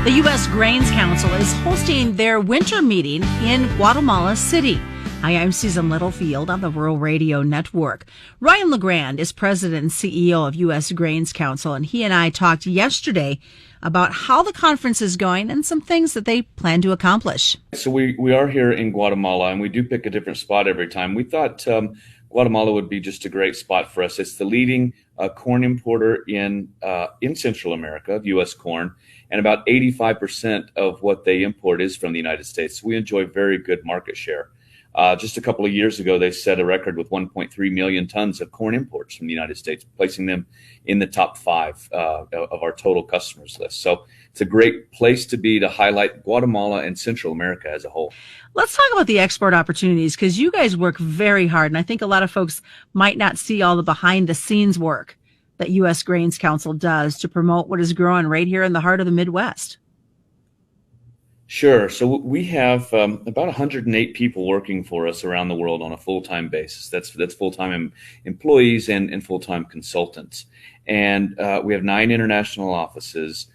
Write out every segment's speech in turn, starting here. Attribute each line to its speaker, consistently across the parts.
Speaker 1: The U.S. Grains Council is hosting their winter meeting in Guatemala City. Hi, I'm Susan Littlefield on the Rural Radio Network. Ryan LeGrand is president and CEO of U.S. Grains Council, and he and I talked yesterday about how the conference is going and some things that they plan to accomplish.
Speaker 2: So we are here in Guatemala, and we do pick a different spot every time. We thought Guatemala would be just a great spot for us. It's the leading corn importer in Central America of U.S. corn, and about 85% of what they import is from the United States. So we enjoy very good market share. Just a couple of years ago, they set a record with 1.3 million tons of corn imports from the United States, placing them in the top 5 of our total customers list. So it's a great place to be to highlight Guatemala and Central America as a whole.
Speaker 1: Let's talk about the export opportunities, because you guys work very hard, and I think a lot of folks might not see all the behind-the-scenes work that U.S. Grains Council does to promote what is growing right here in the heart of the Midwest.
Speaker 2: Sure. So we have about 108 people working for us around the world on a full-time basis. That's full-time employees and full-time consultants. And we have 9 international offices,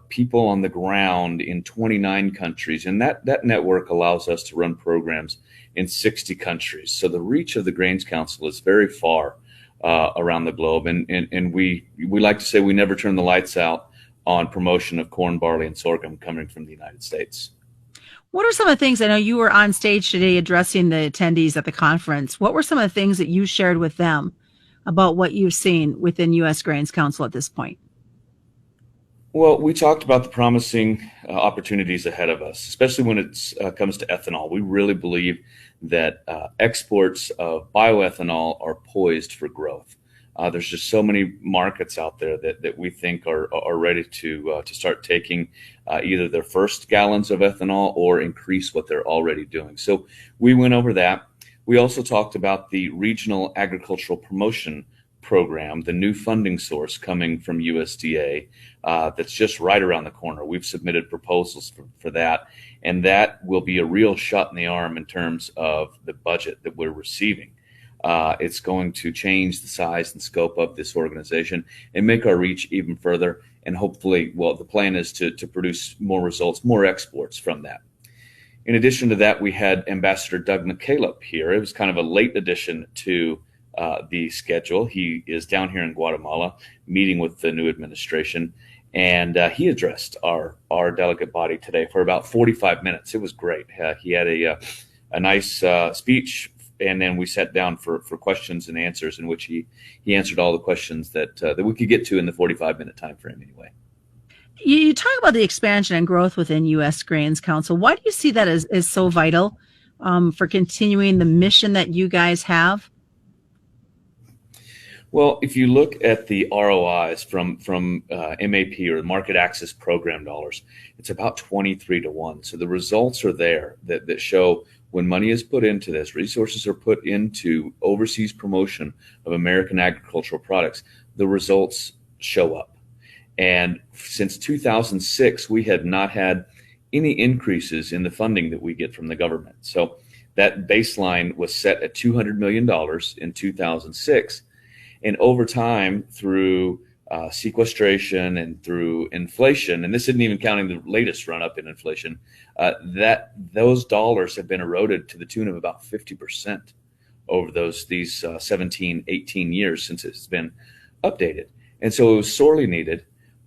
Speaker 2: people on the ground in 29 countries. And that network allows us to run programs in 60 countries. So the reach of the Grains Council is very far around the globe. And we like to say we never turn the lights out on promotion of corn, barley, and sorghum coming from the United States.
Speaker 1: What are some of the things, I know you were on stage today addressing the attendees at the conference. What were some of the things that you shared with them about what you've seen within U.S. Grains Council at this point?
Speaker 2: Well, we talked about the promising opportunities ahead of us, especially when it comes to ethanol. We really believe that exports of bioethanol are poised for growth. There's just so many markets out there that we think are ready to start taking either their first gallons of ethanol or increase what they're already doing. So we went over that. We also talked about the Regional Agricultural Promotion Program, the new funding source coming from USDA that's just right around the corner. We've submitted proposals for that, and that will be a real shot in the arm in terms of the budget that we're receiving. It's going to change the size and scope of this organization and make our reach even further. And hopefully, well, the plan is to produce more results, more exports from that. In addition to that, we had Ambassador Doug McCaleb here. It was kind of a late addition to the schedule. He is down here in Guatemala meeting with the new administration. And he addressed our delegate body today for about 45 minutes. It was great. He had a nice speech. And then we sat down for questions and answers, in which he answered all the questions that we could get to in the 45-minute time frame anyway.
Speaker 1: You talk about the expansion and growth within U.S. Grains Council. Why do you see that as so vital for continuing the mission that you guys have?
Speaker 2: Well, if you look at the ROIs from MAP, or the Market Access Program dollars, it's about 23 to 1. So the results are there that show when money is put into this, resources are put into overseas promotion of American agricultural products, the results show up. And since 2006, we had not had any increases in the funding that we get from the government. So that baseline was set at $200 million in 2006. And over time, through sequestration and through inflation, and this isn't even counting the latest run up in inflation, those dollars have been eroded to the tune of about 50% over these 17, 18 years since it's been updated. And so it was sorely needed.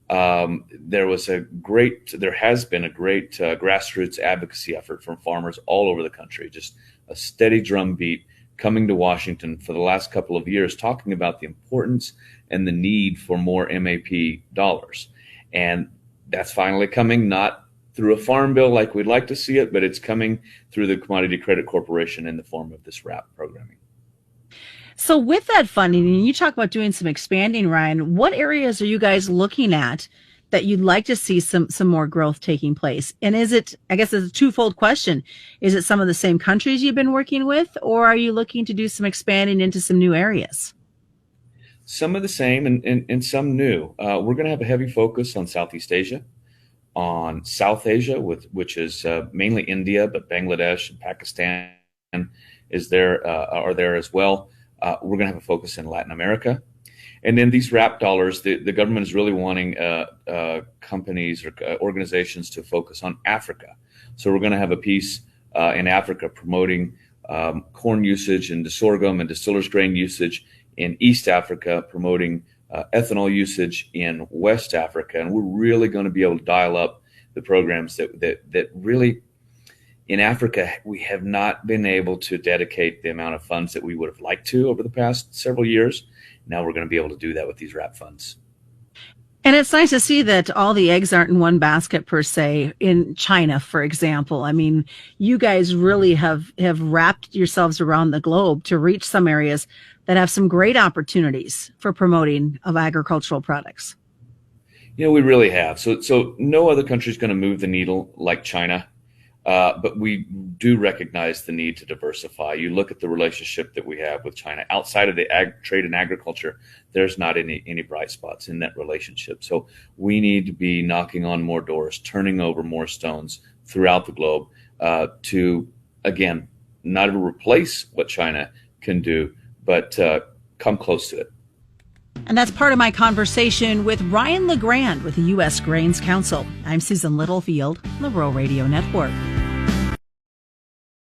Speaker 2: There has been a great grassroots advocacy effort from farmers all over the country, just a steady drumbeat coming to Washington for the last couple of years, talking about the importance and the need for more MAP dollars. And that's finally coming, not through a farm bill like we'd like to see it, but it's coming through the Commodity Credit Corporation in the form of this RAP programming.
Speaker 1: So with that funding, and you talk about doing some expanding, Ryan, what areas are you guys looking at that you'd like to see some more growth taking place? And is it, I guess it's a twofold question. Is it some of the same countries you've been working with, or are you looking to do some expanding into some new areas?
Speaker 2: Some of the same and some new. We're going to have a heavy focus on Southeast Asia, on South Asia, which is mainly India, but Bangladesh and Pakistan are there as well. We're going to have a focus in Latin America. And then these RAP dollars, the government is really wanting companies or organizations to focus on Africa. So we're going to have a piece in Africa promoting corn usage and the sorghum and distillers grain usage in East Africa, promoting ethanol usage in West Africa. And we're really going to be able to dial up the programs that really, in Africa, we have not been able to dedicate the amount of funds that we would have liked to over the past several years. Now we're going to be able to do that with these RAP funds.
Speaker 1: And it's nice to see that all the eggs aren't in one basket per se. In China, for example, I mean, you guys really have wrapped yourselves around the globe to reach some areas that have some great opportunities for promoting of agricultural products.
Speaker 2: We really have. So no other country is going to move the needle like China. But we do recognize the need to diversify. You look at the relationship that we have with China outside of the trade and agriculture, there's not any bright spots in that relationship. So we need to be knocking on more doors, turning over more stones throughout the globe to, again, not replace what China can do, but come close to it.
Speaker 1: And that's part of my conversation with Ryan LeGrand with the U.S. Grains Council. I'm Susan Littlefield, the Rural Radio Network.